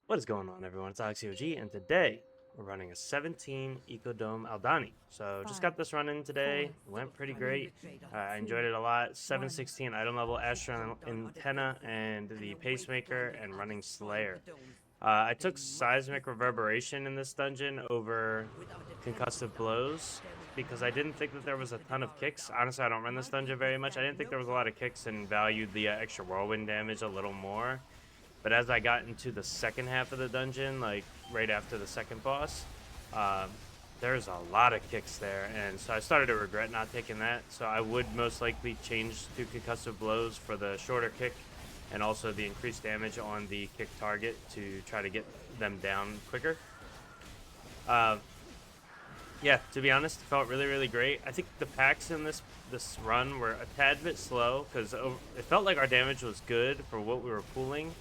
What is going on, everyone? It's OxxyOG, and today we're running a 17 Eco-Dome Aldani. So just got this running today. It went pretty great. I enjoyed it a lot. 716 item level, Astron antenna, and the pacemaker, and running Slayer. I took seismic reverberation in this dungeon over concussive blows because I didn't think that there was a ton of kicks. Honestly, I don't run this dungeon very much. I didn't think there was a lot of kicks and valued the extra whirlwind damage a little more. But as I got into the second half of the dungeon, like right after the second boss, um, there's a lot of kicks there, and so I started to regret not taking that. So I would most likely change to concussive blows for the shorter kick, and also the increased damage on the kick target to try to get them down quicker. Uh, yeah, to be honest, it felt really great. I think the packs in this run were a tad bit slow because it felt like our damage was good for what we were pulling,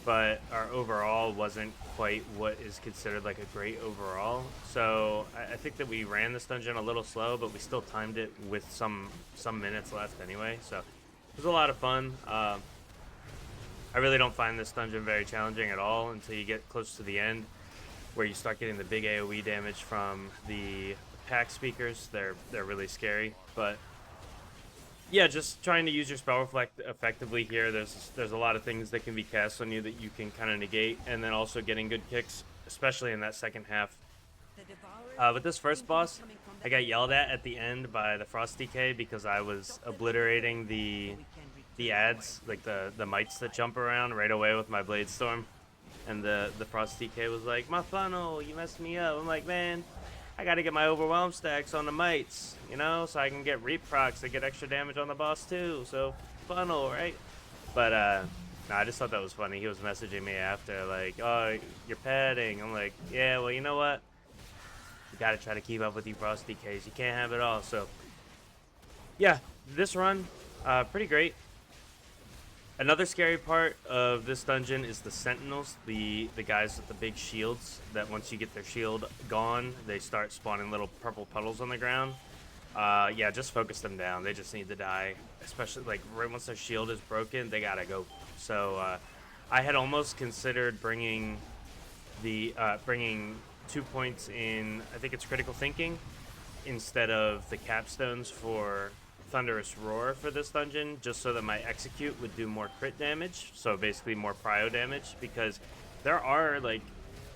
but our overall wasn't quite what is considered like a great overall. So I think that we ran this dungeon a little slow, but we still timed it with some minutes left anyway. So it was a lot of fun. I really don't find this dungeon very challenging at all until you get close to the end, where you start getting the big AoE damage from the pack speakers. They're really scary, but yeah, just trying to use your spell reflect effectively here. There's a lot of things that can be cast on you that you can kind of negate, and then also getting good kicks, especially in that second half. With this first boss, I got yelled at the end by the Frost DK because I was obliterating the ads, like the mites that jump around right away with my Blade Storm, and the Frost DK was like, "My funnel, you messed me up." I'm like, man, I gotta get my overwhelm stacks on the mites, you know, so I can get reap procs that get extra damage on the boss too. So funnel, right? But nah, I just thought that was funny. He was messaging me after like, "Oh, you're padding." I'm like, "Yeah, well, you know what? You gotta try to keep up with you Frost DKs. You can't have it all." So yeah, this run, pretty great. Another scary part of this dungeon is the sentinels, the guys with the big shields that once you get their shield gone, they start spawning little purple puddles on the ground. Yeah, just focus them down. They just need to die, especially like right once their shield is broken, they gotta go. So I had almost considered bringing bringing 2 points in. I think it's critical thinking instead of the capstones for Thunderous Roar for this dungeon, just so that my execute would do more crit damage, so basically more prio damage, because there are like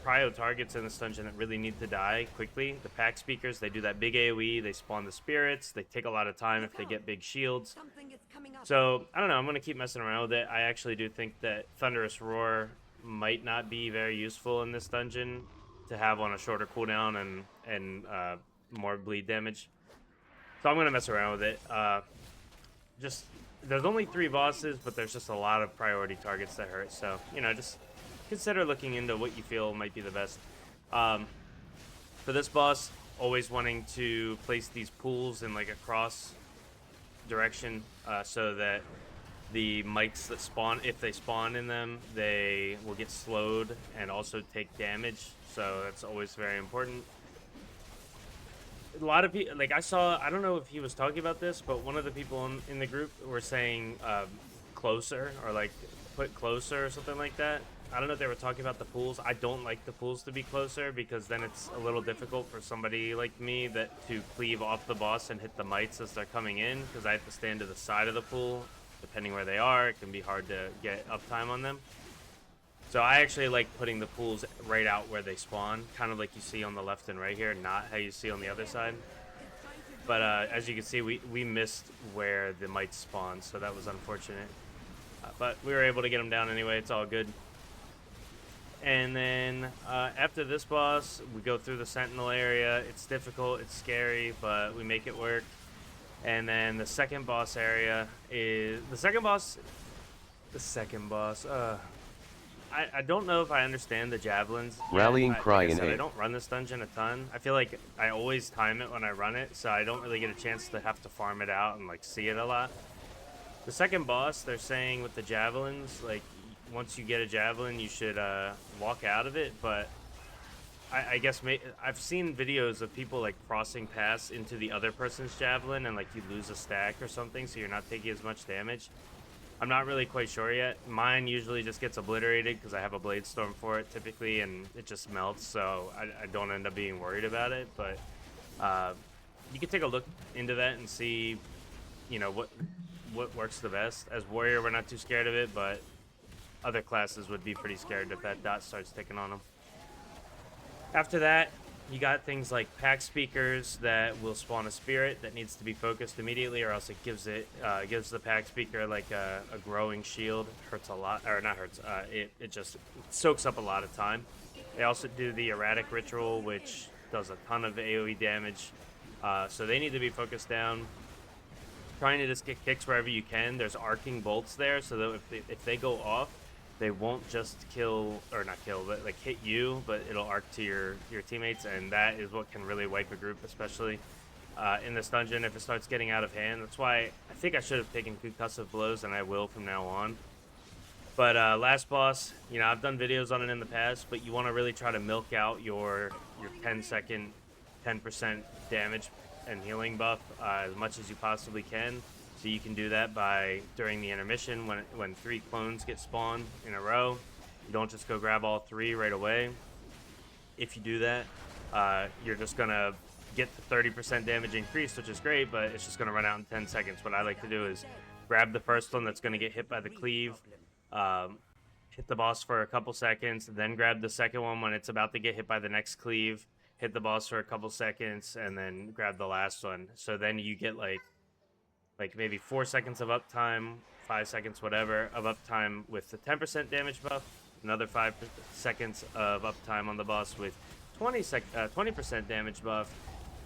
prio targets in this dungeon that really need to die quickly. The pack speakers, they do that big AoE, they spawn the spirits, they take a lot of time if they get big shields. So I don't know, I'm going to keep messing around with it. I actually do think that Thunderous Roar might not be very useful in this dungeon to have on a shorter cooldown and more bleed damage. So I'm going to mess around with it. Just, there's only 3 bosses, but there's just a lot of priority targets that hurt. So, you know, just consider looking into what you feel might be the best. For this boss, always wanting to place these pools in like a cross direction so that the mites that spawn, if they spawn in them, they will get slowed and also take damage. So that's always very important. A lot of people, like I don't know if he was talking about this, but one of the people in the group were saying closer, or like put closer or something like that. I don't know if they were talking about the pools. I don't like the pools to be closer because then it's a little difficult for somebody like me that to cleave off the boss and hit the mites as they're coming in, because I have to stand to the side of the pool. Depending where they are, it can be hard to get uptime on them. So I actually like putting the pools right out where they spawn, kind of like you see on the left and right here, not how you see on the other side. But as you can see, we missed where the mites spawn, so that was unfortunate. But we were able to get them down anyway, it's all good. And then after this boss, we go through the Sentinel area. It's difficult, it's scary, but we make it work. And then the second boss area is... The second boss... I don't know if I understand the javelins yet. Rallying cry in I don't run this dungeon a ton. I feel like I always time it when I run it, so I don't really get a chance to have to farm it out and like see it a lot. The second boss, they're saying with the javelins, like once you get a javelin, you should walk out of it. But I guess I've seen videos of people like crossing paths into the other person's javelin, and like you lose a stack or something, so you're not taking as much damage. I'm not really quite sure yet. Mine usually just gets obliterated because I have a blade storm for it typically, and it just melts, so I don't end up being worried about it. But you can take a look into that and see, you know, what works the best. As Warrior, we're not too scared of it, but other classes would be pretty scared if that dot starts ticking on them. After that, you got things like pack speakers that will spawn a spirit that needs to be focused immediately, or else it gives gives the pack speaker like a growing shield. Hurts a lot, or not hurts. It just soaks up a lot of time. They also do the erratic ritual, which does a ton of AoE damage. So they need to be focused down. Trying to just get kicks wherever you can. There's arcing bolts there, so that if they go off, they won't just kill, or not kill, but like hit you, but it'll arc to your teammates, and that is what can really wipe a group, especially in this dungeon if it starts getting out of hand. That's why I think I should have taken concussive blows, and I will from now on. But last boss, you know, I've done videos on it in the past, but you want to really try to milk out your 10-second 10% damage and healing buff as much as you possibly can. So you can do that by during the intermission when 3 clones get spawned in a row. You don't just go grab all 3 right away. If you do that, you're just gonna get the 30% damage increase, which is great, but it's just gonna run out in 10 seconds. What I like to do is grab the first one that's gonna get hit by the cleave, hit the boss for a couple seconds, then grab the second one when it's about to get hit by the next cleave, hit the boss for a couple seconds, and then grab the last one. So then you get like maybe 4 seconds of uptime, 5 seconds, whatever, of uptime with the 10% damage buff, another 5 seconds of uptime on the boss with 20% damage buff,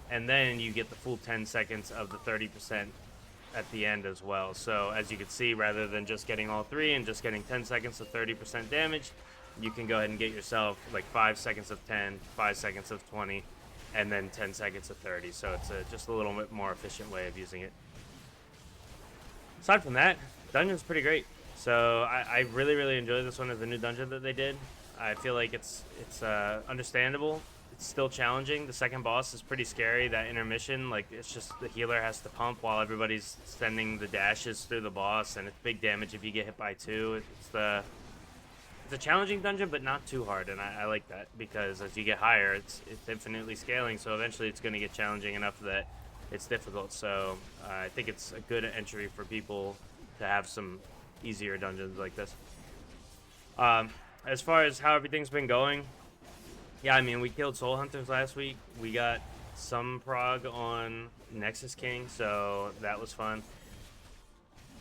and then you get the full 10 seconds of the 30% at the end as well. So as you can see, rather than just getting all 3 and just getting 10 seconds of 30% damage, you can go ahead and get yourself like 5 seconds of 10, 5 seconds of 20, and then 10 seconds of 30. So it's just a little bit more efficient way of using it. Aside from that, dungeon's pretty great. So I really, really enjoy this one as the new dungeon that they did. I feel like it's understandable. It's still challenging. The second boss is pretty scary. That intermission, like, it's just the healer has to pump while everybody's sending the dashes through the boss, and it's big damage if you get hit by 2. It's a challenging dungeon, but not too hard, and I like that, because as you get higher, it's infinitely scaling, so eventually it's going to get challenging enough that it's difficult. So I think it's a good entry for people to have some easier dungeons like this. As far as how everything's been going, yeah, I mean, we killed Soul Hunters last week. We got some prog on Nexus King, so that was fun.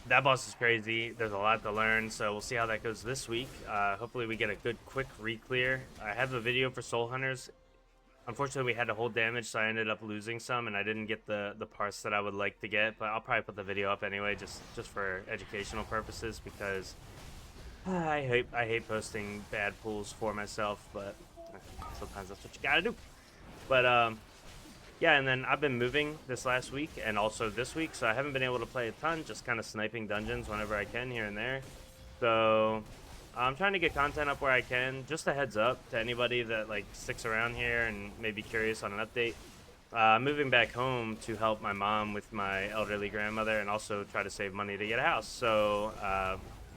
That boss is crazy. There's a lot to learn, so we'll see how that goes this week. Hopefully we get a good quick re-clear. I have a video for Soul Hunters. Unfortunately, we had to hold damage, so I ended up losing some, and I didn't get the parts that I would like to get, but I'll probably put the video up anyway, just for educational purposes, because I hate posting bad pulls for myself, but sometimes that's what you gotta do. But yeah, and then I've been moving this last week and also this week, so I haven't been able to play a ton, just kind of sniping dungeons whenever I can here and there. So I'm trying to get content up where I can. Just a heads up to anybody that like sticks around here and may be curious on an update. I'm moving back home to help my mom with my elderly grandmother and also try to save money to get a house. So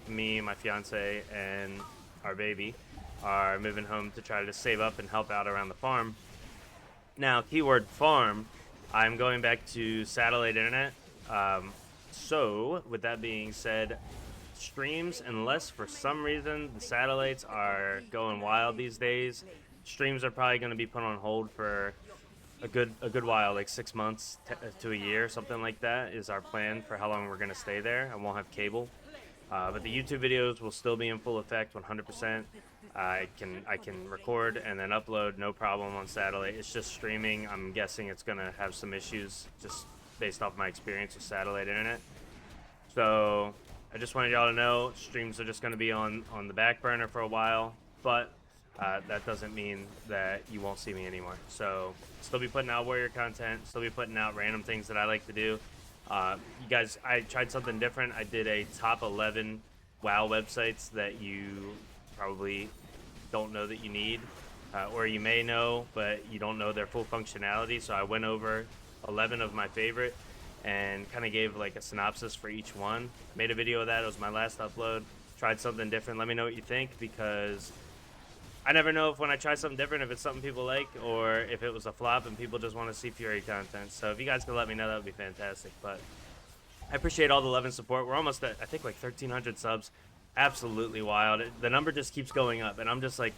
me, my fiance, and our baby are moving home to try to save up and help out around the farm. Now, keyword farm, I'm going back to satellite internet. So with that being said, streams, unless for some reason the satellites are going wild these days, streams are probably going to be put on hold for a good while, like 6 months to a year, something like that is our plan for how long we're going to stay there. I won't have cable, but the YouTube videos will still be in full effect 100%. I can record and then upload, no problem, on satellite. It's just streaming. I'm guessing it's going to have some issues just based off my experience with satellite internet. So I just wanted y'all to know streams are just going to be on the back burner for a while, but that doesn't mean that you won't see me anymore. So still be putting out Warrior content, still be putting out random things that I like to do. You guys, I tried something different. I did a top 11 WoW websites that you probably don't know that you need, or you may know, but you don't know their full functionality. So I went over 11 of my favorite. and kind of gave like a synopsis for each one. Made a video of that. It was my last upload. Tried something different. Let me know what you think, because I never know if when I try something different, if it's something people like or if it was a flop and people just want to see Fury content. So if you guys could let me know, that would be fantastic. But I appreciate all the love and support. We're almost at, I think, like 1,300 subs. Absolutely wild. The number just keeps going up, and I'm just like,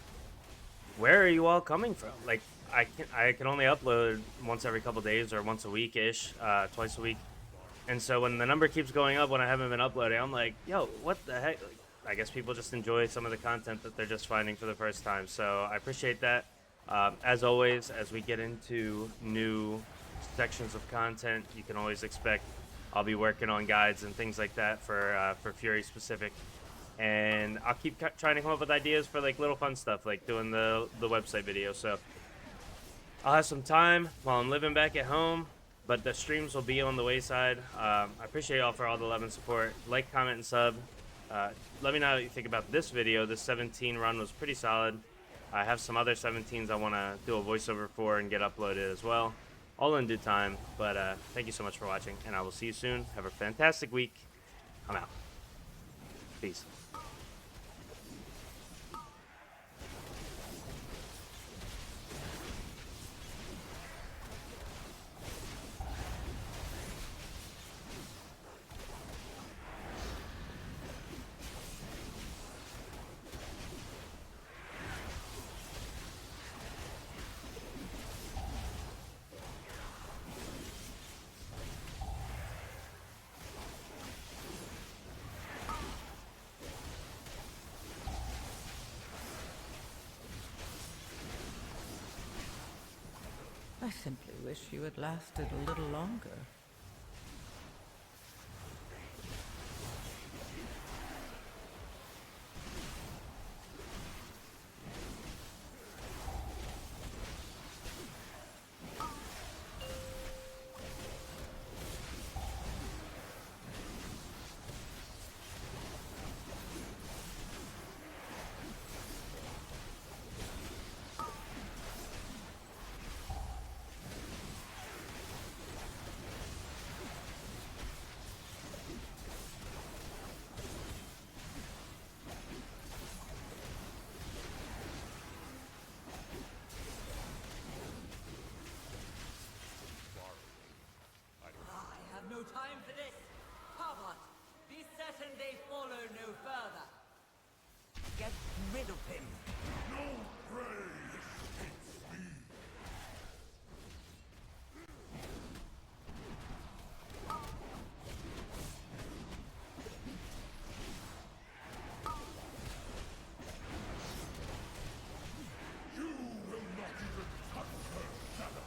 where are you all coming from? Like, I can only upload once every couple days or once a week ish, twice a week. And so when the number keeps going up when I haven't been uploading, I'm like, yo, what the heck? Like, I guess people just enjoy some of the content that they're just finding for the first time. So I appreciate that. As always, as we get into new sections of content, you can always expect I'll be working on guides and things like that for Fury specific. And I'll keep trying to come up with ideas for like little fun stuff, like doing the website video. So I'll have some time while I'm living back at home, but the streams will be on the wayside. I appreciate y'all for all the love and support. Like, comment, and sub. Let me know what you think about this video. This 17 run was pretty solid. I have some other 17s I want to do a voiceover for and get uploaded as well. All in due time. But thank you so much for watching, and I will see you soon. Have a fantastic week. I'm out. Peace. I simply wish you had lasted a little longer. No time for this! Pavot, be certain they follow no further! Get rid of him! No prey escapes me! You will not even touch her shadow!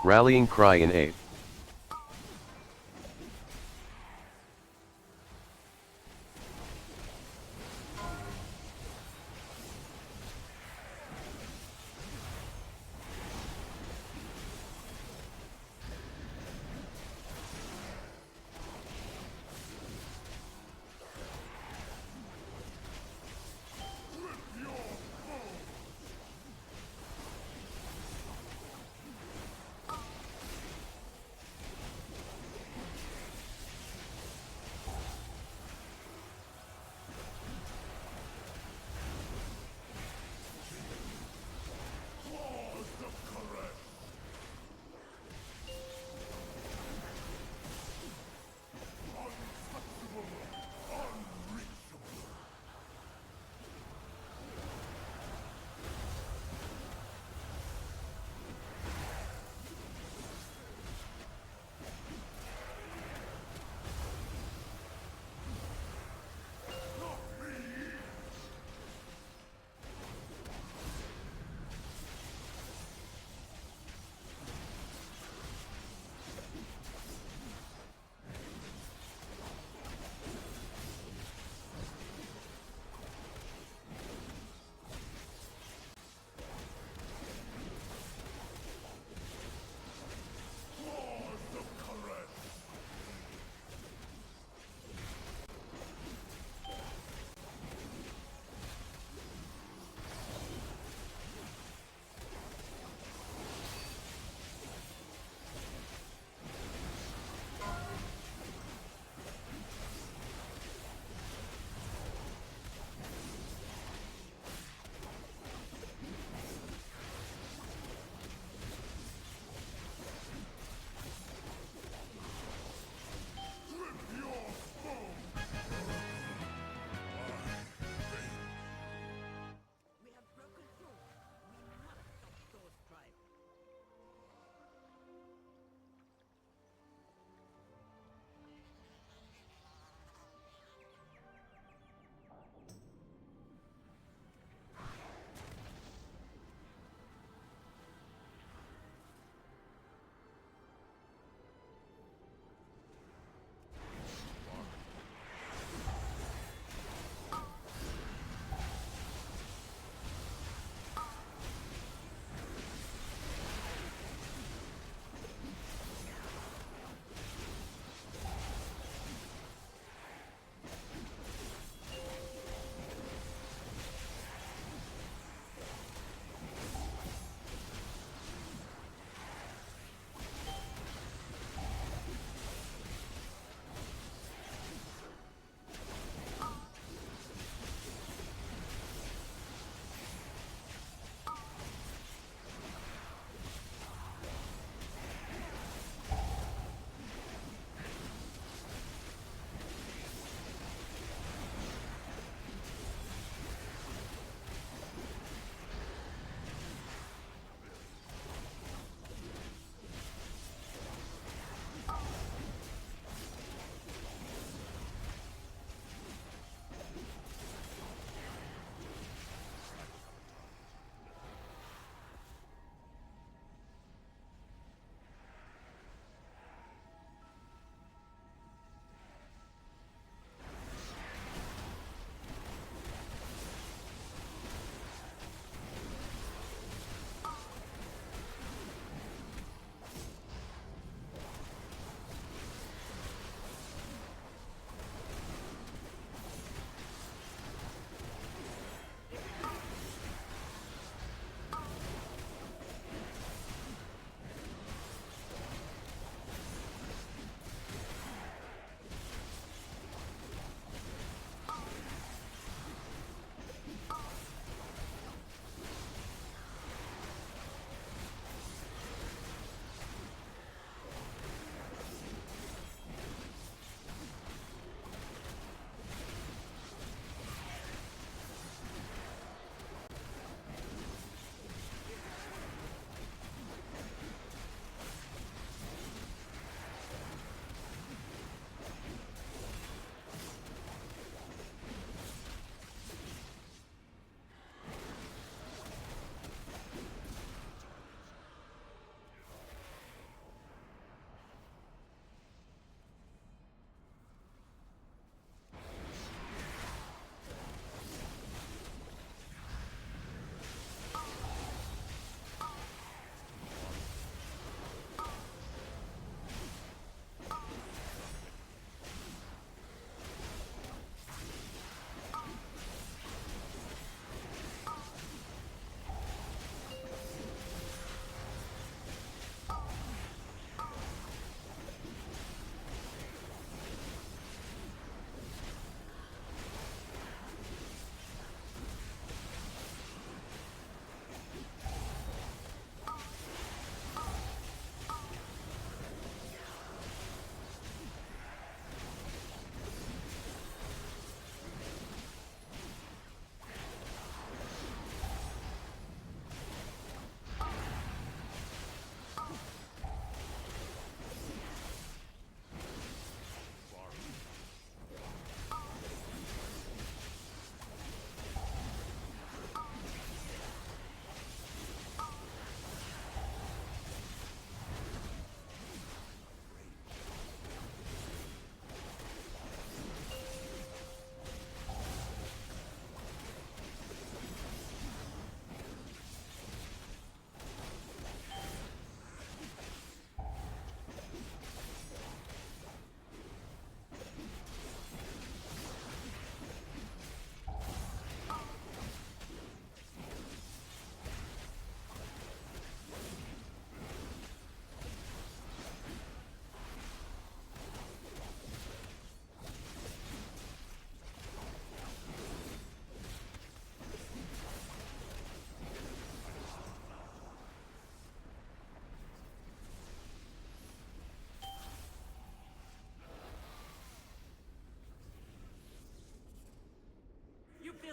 Rallying cry in A. Rip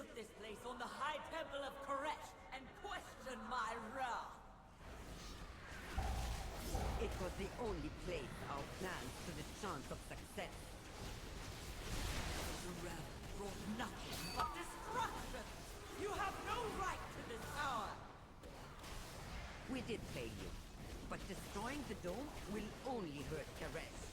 built this place on the high temple of Koresh and questioned my wrath. It was the only place our plans stood a chance of success. The wrath brought nothing but destruction. You have no right to this power. We did fail you, but destroying the dome will only hurt Koresh.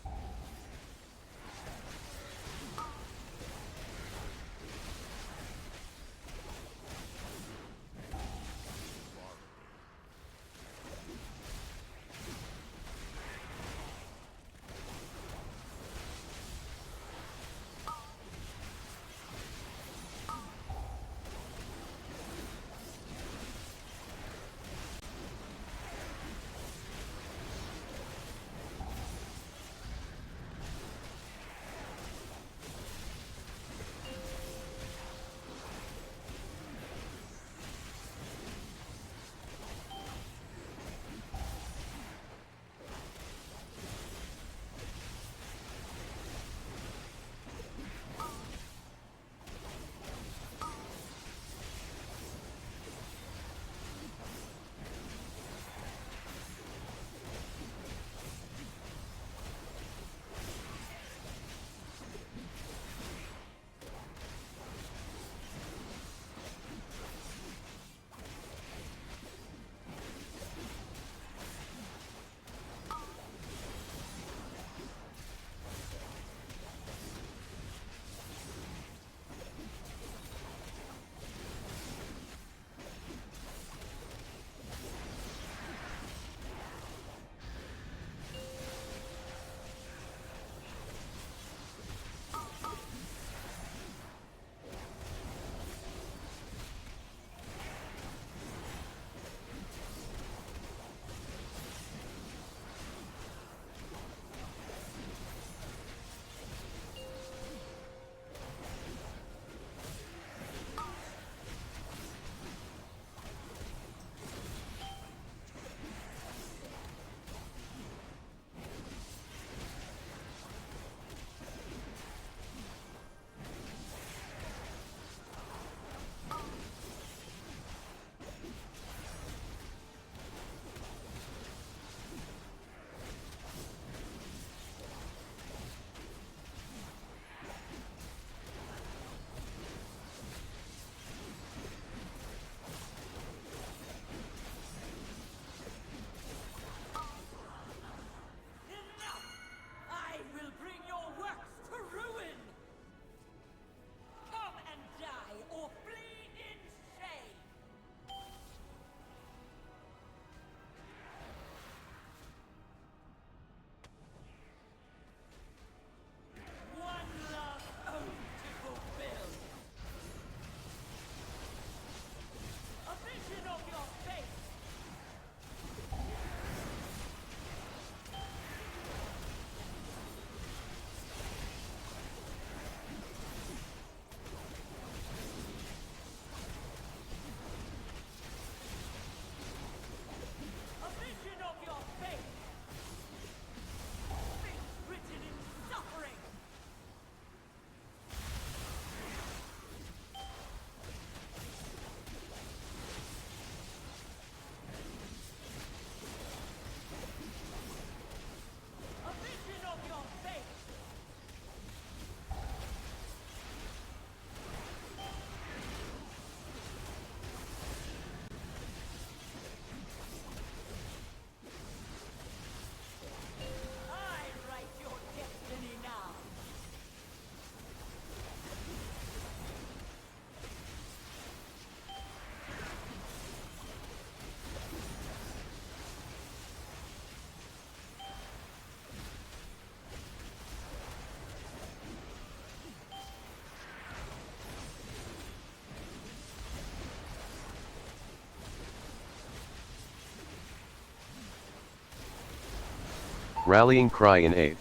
Rallying cry in aid.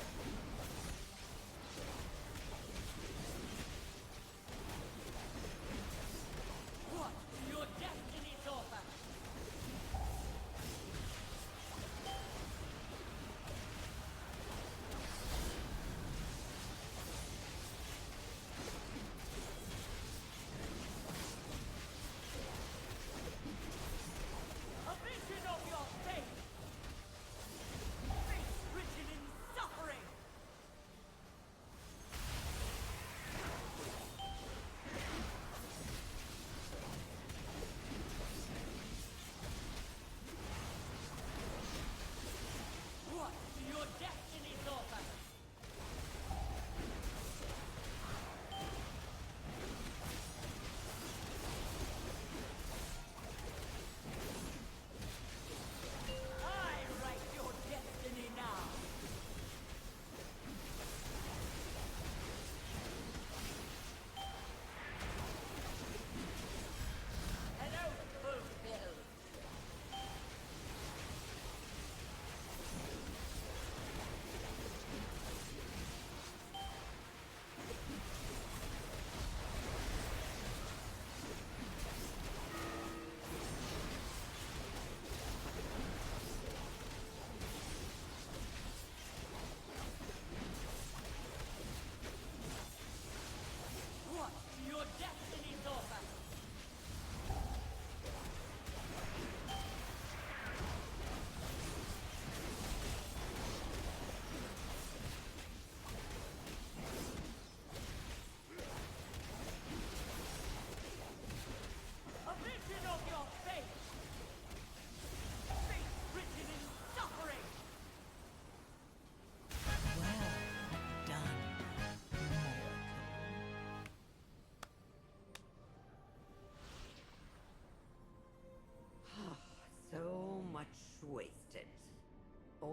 What do your destinies offer?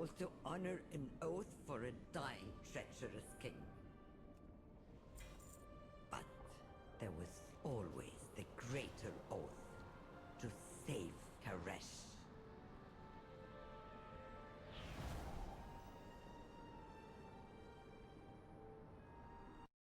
supposed to honor an oath for a dying, treacherous king.